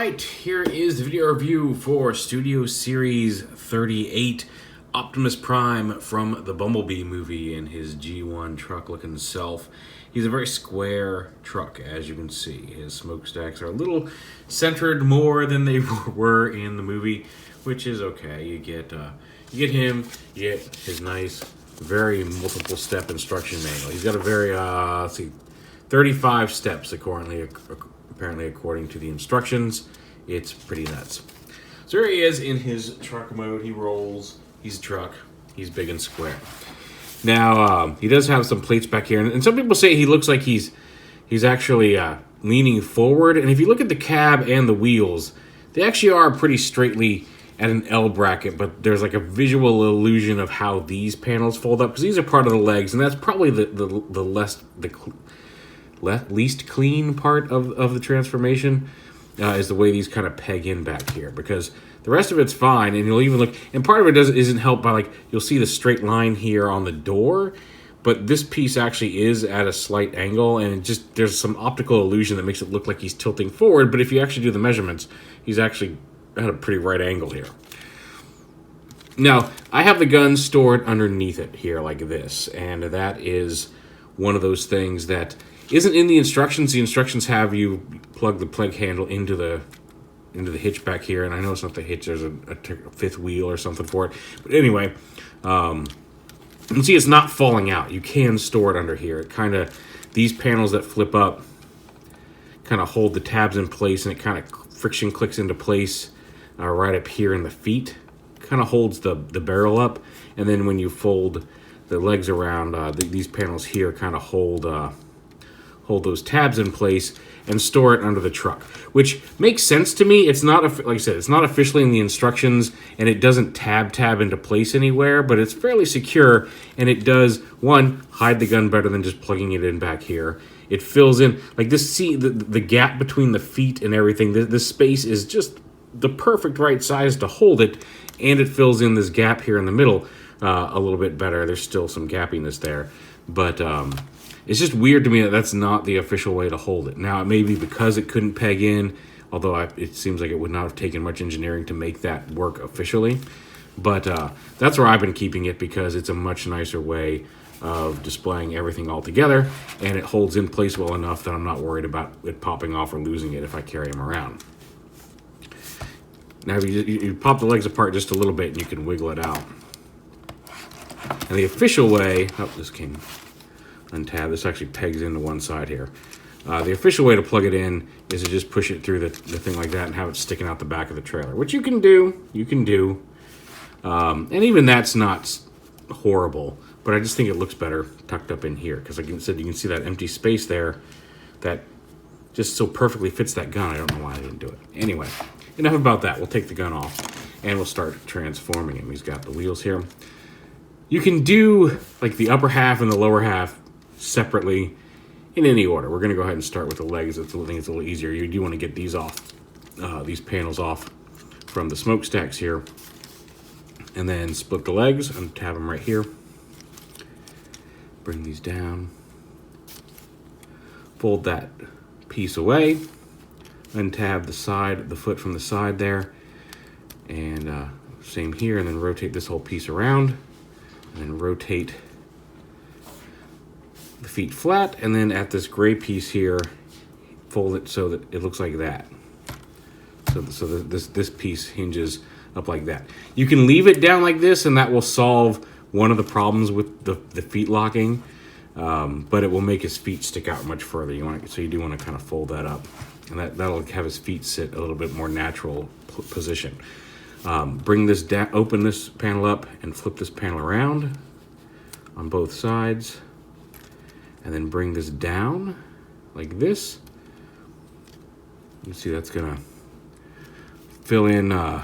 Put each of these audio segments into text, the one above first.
Alright, here is the video review for Studio Series 38, Optimus Prime from the Bumblebee movie in his G1 truck-looking self. He's a very square truck, as you can see. His smokestacks are a little centered more than they were in the movie, which is okay. You get him, you get his nice, very multiple-step instruction manual. He's got a very, 35 steps apparently according to the instructions. It's pretty nuts. So here he is in his truck mode. He rolls. He's a truck. He's big and square. Now, he does have some plates back here. And some people say he looks like he's actually leaning forward. And if you look at the cab and the wheels, they actually are pretty straightly at an L bracket. But there's like a visual illusion of how these panels fold up. Because these are part of the legs. And that's probably the least clean part of the transformation is the way these kind of peg in back here, because the rest of it's fine. And you'll even look, and part of it isn't helped by, like, you'll see the straight line here on the door, but this piece actually is at a slight angle, and there's some optical illusion that makes it look like he's tilting forward. But if you actually do the measurements, he's actually at a pretty right angle here. Now, I have the gun stored underneath it here like this, and that is one of those things that isn't in the instructions. The instructions have you plug the plug handle into the hitch back here, and I know it's not the hitch. There's a fifth wheel or something for it. But anyway, you can see it's not falling out. You can store it under here. It these panels that flip up kind of hold the tabs in place, and it kind of friction clicks into place right up here in the feet. Kind of holds the barrel up, and then when you fold the legs around, these panels here kind of hold those tabs in place and store it under the truck, which makes sense to me. It's not, like I said, it's not officially in the instructions, and it doesn't tab into place anywhere, but it's fairly secure, and it does, one, hide the gun better than just plugging it in back here. It fills in, like this, see, the gap between the feet and everything, this space is just the perfect right size to hold it, and it fills in this gap here in the middle a little bit better. There's still some gappiness there, but it's just weird to me that that's not the official way to hold it. Now, it may be because it couldn't peg in, although it seems like it would not have taken much engineering to make that work officially. But that's where I've been keeping it, because it's a much nicer way of displaying everything all together, and it holds in place well enough that I'm not worried about it popping off or losing it if I carry them around. Now, you pop the legs apart just a little bit, and you can wiggle it out. And the official way, this came untabbed. This actually pegs into one side here. The official way to plug it in is to just push it through the thing like that and have it sticking out the back of the trailer, which you can do. And even that's not horrible, but I just think it looks better tucked up in here, because like I said, you can see that empty space there that just so perfectly fits that gun. I don't know why I didn't do it. Anyway, enough about that. We'll take the gun off and we'll start transforming him. He's got the wheels here. You can do like the upper half and the lower half separately in any order. We're going to go ahead and start with the legs. I think it's a little easier. You do want to get these off, these panels off from the smokestacks here, and then split the legs and tab them right here. Bring these down. Fold that piece away. Untab the foot from the side there, and same here, and then rotate this whole piece around, and then rotate the feet flat, and then at this gray piece here, fold it so that it looks like that. So this piece hinges up like that. You can leave it down like this, and that will solve one of the problems with the feet locking, but it will make his feet stick out much further. So you do want to kind of fold that up, and that'll have his feet sit a little bit more natural position. Bring this down, open this panel up, and flip this panel around on both sides. And then bring this down like this. You see that's gonna fill in the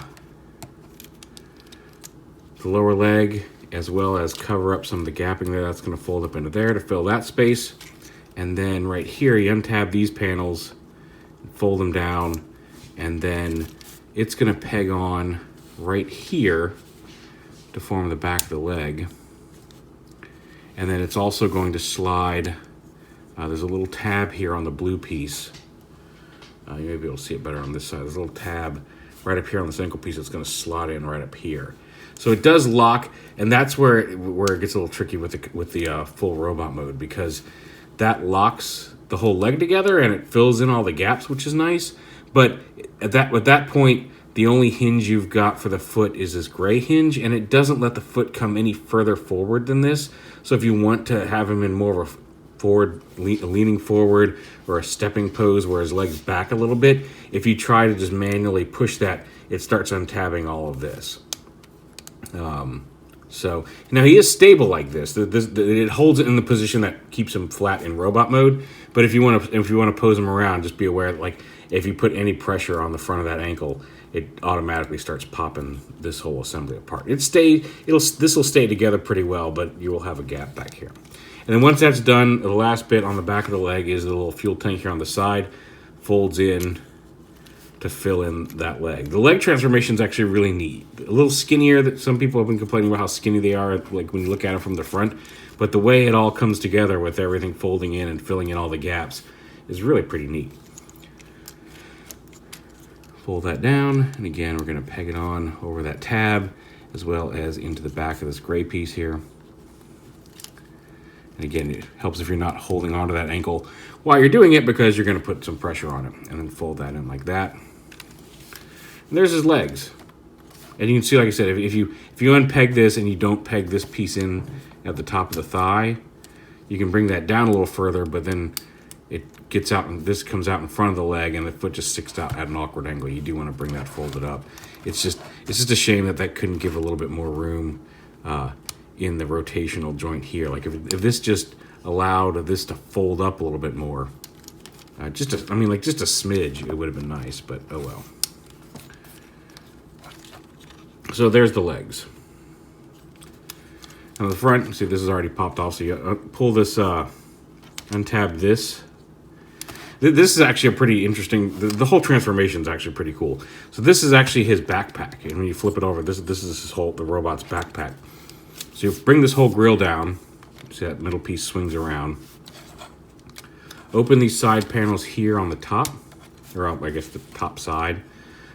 lower leg, as well as cover up some of the gapping there. That's gonna fold up into there to fill that space. And then right here, you untab these panels, fold them down, and then it's gonna peg on right here to form the back of the leg. And then it's also going to slide, there's a little tab here on the blue piece You may be able to see it better on this side. There's a little tab right up here on this ankle piece that's going to slot in right up here. So it does lock, and that's where it gets a little tricky with the full robot mode, because that locks the whole leg together and it fills in all the gaps, which is nice. But at that point, the only hinge you've got for the foot is this gray hinge, and it doesn't let the foot come any further forward than this. So if you want to have him in more of a leaning forward or a stepping pose where his leg's back a little bit, if you try to just manually push that, it starts untabbing all of this. So now he is stable like this. It holds it in the position that keeps him flat in robot mode. But if you want to pose him around, just be aware that, like, if you put any pressure on the front of that ankle, it automatically starts popping this whole assembly apart. This will stay together pretty well, but you will have a gap back here. And then once that's done, the last bit on the back of the leg is the little fuel tank here on the side, folds in to fill in that leg. The leg transformation is actually really neat. A little skinnier. That some people have been complaining about how skinny they are, like when you look at them from the front. But the way it all comes together with everything folding in and filling in all the gaps is really pretty neat. Fold that down, and again, we're going to peg it on over that tab, as well as into the back of this gray piece here. And again, it helps if you're not holding onto that ankle while you're doing it, because you're going to put some pressure on it. And then fold that in like that. And there's his legs. And you can see, like I said, if you unpeg this and you don't peg this piece in at the top of the thigh, you can bring that down a little further, but then it gets out, and this comes out in front of the leg, and the foot just sticks out at an awkward angle. You do want to bring that folded up. It's just a shame that couldn't give a little bit more room in the rotational joint here. Like if this just allowed this to fold up a little bit more, just a smidge, it would have been nice, but oh well. So there's the legs. On the front, see, this is already popped off, so you pull this, untab this. This is actually a pretty interesting, the whole transformation is actually pretty cool. So this is actually his backpack, and when you flip it over, this is the robot's backpack. So you bring this whole grill down, see that middle piece swings around. Open these side panels here on the top, or I guess the top side.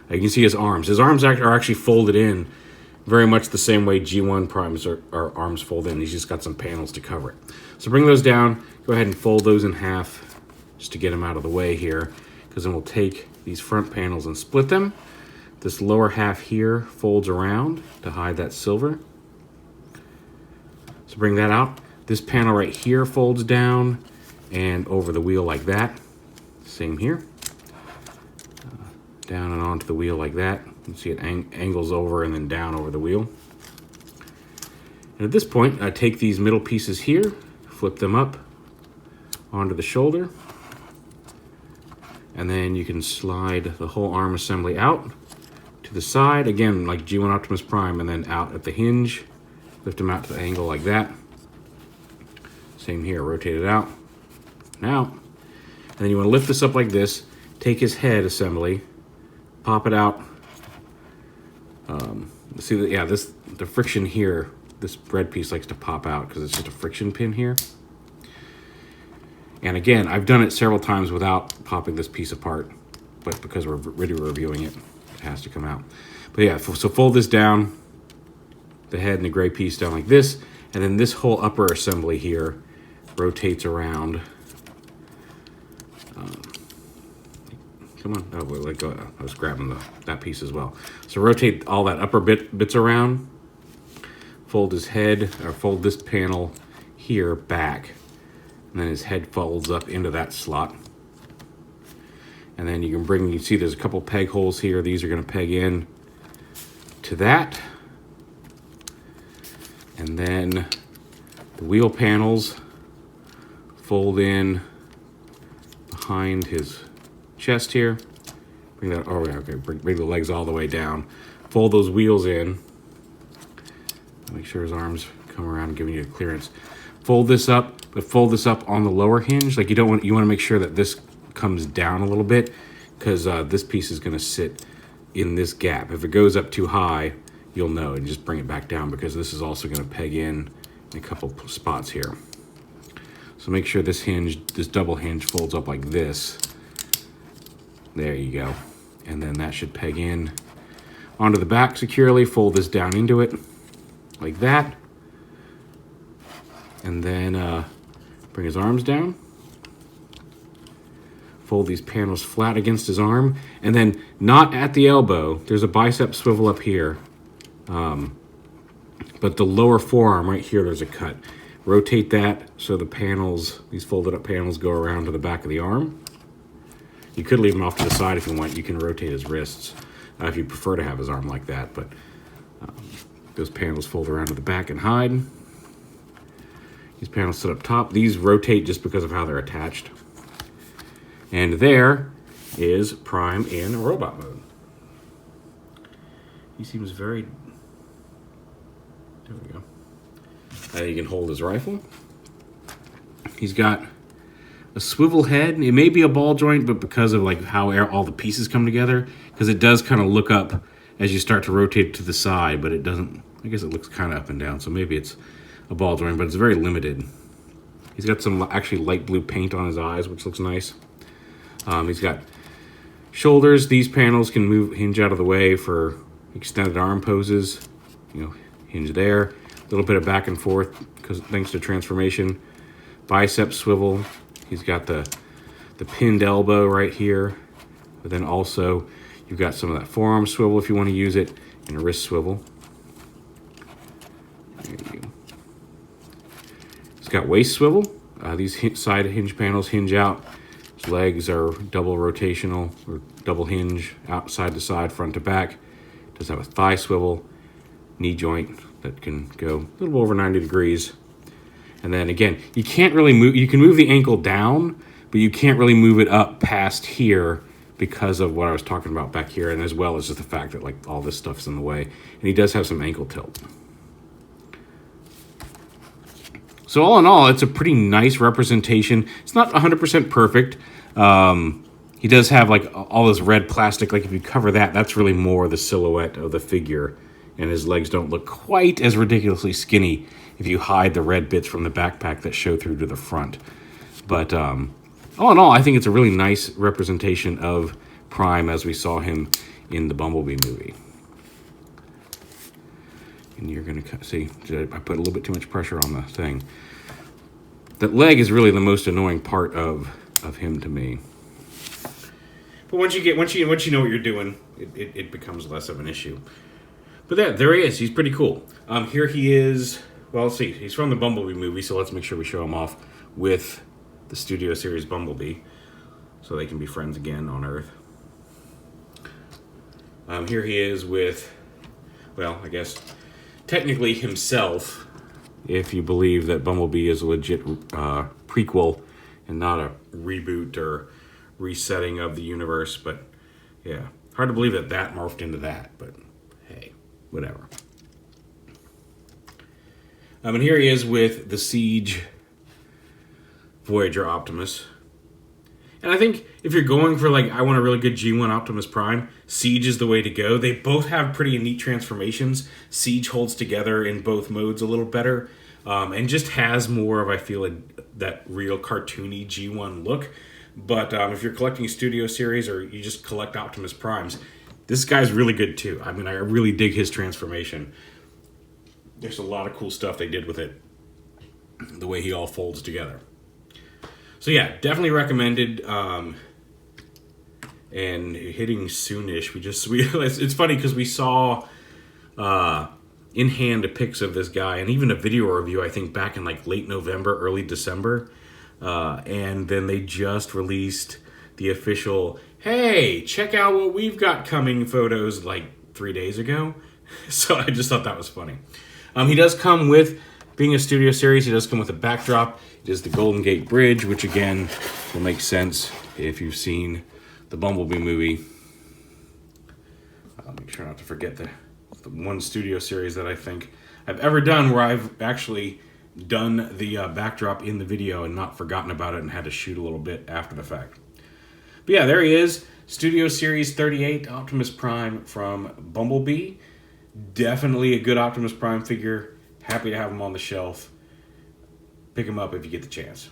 You can see his arms. His arms are actually folded in very much the same way G1 primes are arms fold in. He's just got some panels to cover it. So bring those down, go ahead and fold those in half just to get them out of the way here, because then we'll take these front panels and split them. This lower half here folds around to hide that silver. So bring that out. This panel right here folds down and over the wheel like that. Same here. Down and onto the wheel like that. You can see it angles over and then down over the wheel. And at this point, I take these middle pieces here, flip them up onto the shoulder, and then you can slide the whole arm assembly out to the side, again, like G1 Optimus Prime, and then out at the hinge. Lift them out to the angle like that. Same here, rotate it out, and out. And then you want to lift this up like this, take his head assembly, pop it out. See that? Yeah, the friction here, this bread piece likes to pop out because it's just a friction pin here. And again, I've done it several times without popping this piece apart, but because we're really reviewing it, it has to come out. But yeah, so fold this down, the head and the gray piece down like this, and then this whole upper assembly here rotates around. Come on, oh, let go. I was grabbing that piece as well. So rotate all that upper bits around, fold his head, or fold this panel here back, and then his head folds up into that slot. And then you can see there's a couple peg holes here. These are going to peg in to that. And then the wheel panels fold in behind his chest here. Bring that, oh, okay, bring the legs all the way down. Fold those wheels in. Make sure his arms come around, giving you a clearance. Fold this up, but fold this up on the lower hinge. Like you want to make sure that this comes down a little bit, because this piece is going to sit in this gap. If it goes up too high, you'll know, and just bring it back down, because this is also going to peg in a couple spots here. So make sure this double hinge folds up like this. There you go. And then that should peg in onto the back securely. Fold this down into it like that. And then bring his arms down. Fold these panels flat against his arm. And then not at the elbow. There's a bicep swivel up here. But the lower forearm right here, there's a cut. Rotate that so the panels, these folded up panels, go around to the back of the arm. You could leave him off to the side if you want. You can rotate his wrists if you prefer to have his arm like that. But those panels fold around to the back and hide. These panels sit up top. These rotate just because of how they're attached. And there is Prime in robot mode. He seems very... There we go. You can hold his rifle. He's got a swivel head. It may be a ball joint, but because of like how all the pieces come together, because it does kind of look up as you start to rotate it to the side, but it doesn't. I guess it looks kind of up and down, so maybe it's a ball joint, but it's very limited. He's got some actually light blue paint on his eyes, which looks nice. He's got shoulders. These panels can hinge out of the way for extended arm poses. You know, hinge there. A little bit of back and forth because thanks to transformation. Bicep swivel. He's got the pinned elbow right here, but then also you've got some of that forearm swivel if you want to use it, and a wrist swivel. There you go. He's got waist swivel. These side hinge panels hinge out. His legs are double rotational or double hinge, out side to side, front to back. Does have a thigh swivel, knee joint that can go a little over 90 degrees. And then again, you can't really move, you can move the ankle down, but you can't really move it up past here because of what I was talking about back here, and as well as just the fact that like all this stuff's in the way. And he does have some ankle tilt. So all in all, it's a pretty nice representation. It's not 100% perfect. He does have like all this red plastic. Like if you cover that, that's really more the silhouette of the figure. And his legs don't look quite as ridiculously skinny if you hide the red bits from the backpack that show through to the front. But all in all, I think it's a really nice representation of Prime as we saw him in the Bumblebee movie. And you're going to see, I put a little bit too much pressure on the thing. That leg is really the most annoying part of him to me. But once you know what you're doing, it becomes less of an issue. But there he is. He's pretty cool. Here he is. Well, let's see. He's from the Bumblebee movie, so let's make sure we show him off with the Studio Series Bumblebee, so they can be friends again on Earth. Here he is with, well, I guess technically himself, if you believe that Bumblebee is a legit prequel and not a reboot or resetting of the universe. But yeah, hard to believe that morphed into that, but hey, whatever. And here he is with the Siege Voyager Optimus. And I think if you're going for like, I want a really good G1 Optimus Prime, Siege is the way to go. They both have pretty neat transformations. Siege holds together in both modes a little better, and just has more of, I feel, that real cartoony G1 look. But if you're collecting Studio Series or you just collect Optimus Primes, this guy's really good too. I mean, I really dig his transformation. There's a lot of cool stuff they did with it, the way he all folds together. So yeah, definitely recommended. And hitting soonish. It's funny because we saw in hand pics of this guy and even a video review, I think back in like late November, early December. And then they just released the official, hey, check out what we've got coming photos like 3 days ago. So I just thought that was funny. He does come with, being a Studio Series, he does come with a backdrop. It is the Golden Gate Bridge, which again will make sense if you've seen the Bumblebee movie. I'll make sure not to forget the one Studio Series that I think I've ever done where I've actually done the backdrop in the video and not forgotten about it and had to shoot a little bit after the fact. But yeah, there he is. Studio Series 38 Optimus Prime from Bumblebee. Definitely a good Optimus Prime figure. Happy to have him on the shelf. Pick him up if you get the chance.